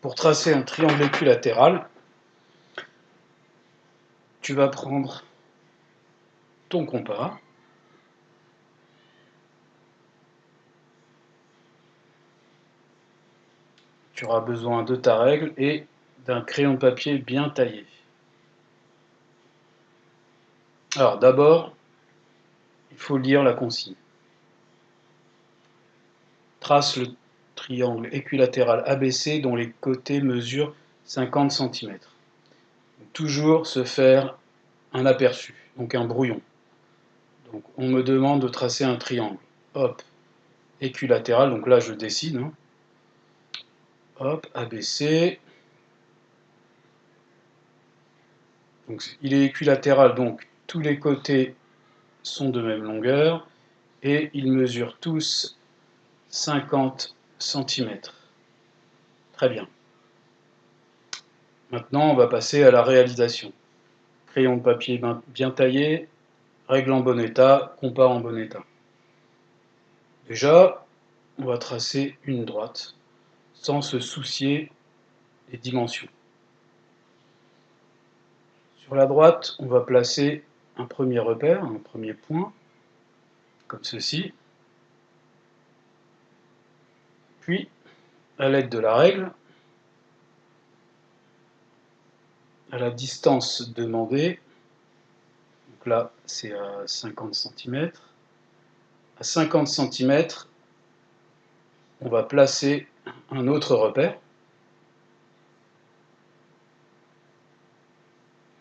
Pour tracer un triangle équilatéral, tu vas prendre ton compas, tu auras besoin de ta règle et d'un crayon de papier bien taillé. Alors d'abord, il faut lire la consigne. Trace le triangle équilatéral ABC dont les côtés mesurent 50 cm. Toujours se faire un aperçu, donc un brouillon. Donc on me demande de tracer un triangle. Hop, équilatéral, donc là je dessine. Hop, ABC. Donc il est équilatéral, donc tous les côtés sont de même longueur et ils mesurent tous 50 cm. Très bien. Maintenant, on va passer à la réalisation. Crayon de papier bien taillé, règle en bon état, compas en bon état. Déjà, on va tracer une droite sans se soucier des dimensions. Sur la droite, on va placer un premier repère, un premier point, comme ceci. Puis, à l'aide de la règle, à la distance demandée, donc là c'est à 50 cm, à 50 cm, on va placer un autre repère.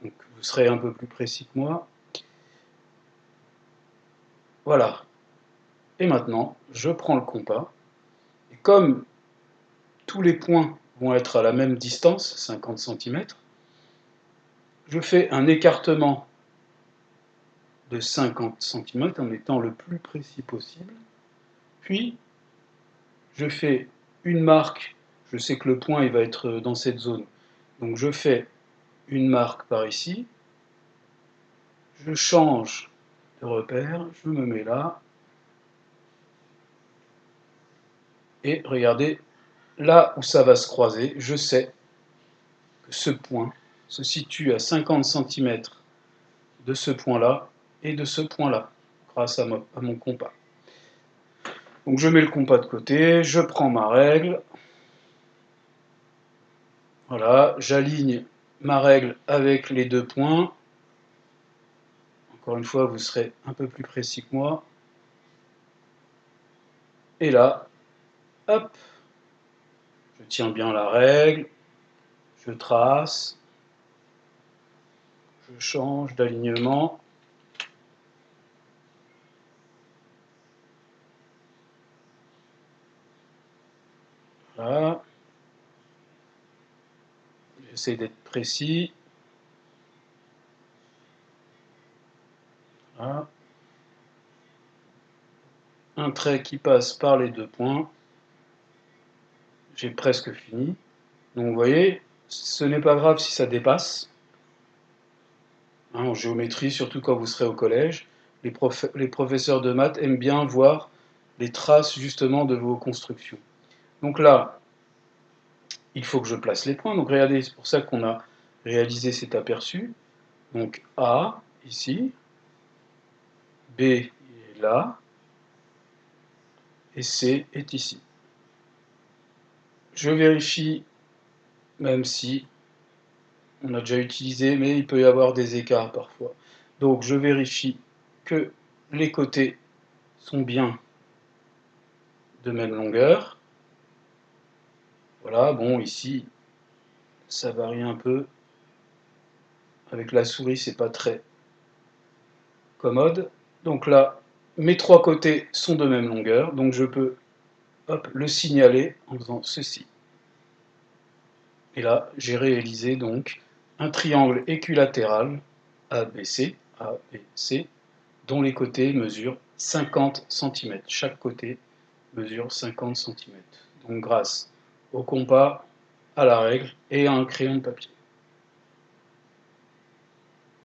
Donc vous serez un peu plus précis que moi. Voilà. Et maintenant, je prends le compas. Et comme tous les points vont être à la même distance, 50 cm, je fais un écartement de 50 cm en étant le plus précis possible. Puis, je fais une marque. Je sais que le point il va être dans cette zone. Donc je fais une marque par ici. Je change de repère. Je me mets là. Et regardez, là où ça va se croiser, je sais que ce point se situe à 50 cm de ce point-là et de ce point-là, grâce à mon compas. Donc je mets le compas de côté, je prends ma règle, voilà, j'aligne ma règle avec les deux points. Encore une fois, vous serez un peu plus précis que moi. Et là, hop, je tiens bien la règle, je trace, je change d'alignement. Voilà. J'essaie d'être précis. Voilà. Un trait qui passe par les deux points. J'ai presque fini. Donc vous voyez, ce n'est pas grave si ça dépasse. En géométrie, surtout quand vous serez au collège, les professeurs de maths aiment bien voir les traces justement de vos constructions. Donc là, il faut que je place les points. Donc regardez, c'est pour ça qu'on a réalisé cet aperçu. Donc A, ici, B est là, et C est ici. Je vérifie, même si on a déjà utilisé, mais il peut y avoir des écarts parfois. Donc je vérifie que les côtés sont bien de même longueur. Voilà, bon, ici, ça varie un peu. Avec la souris, c'est pas très commode. Donc là, mes trois côtés sont de même longueur, donc je peux hop, le signaler en faisant ceci. Et là, j'ai réalisé donc un triangle équilatéral ABC, dont les côtés mesurent 50 cm. Chaque côté mesure 50 cm. Donc grâce au compas, à la règle et à un crayon de papier.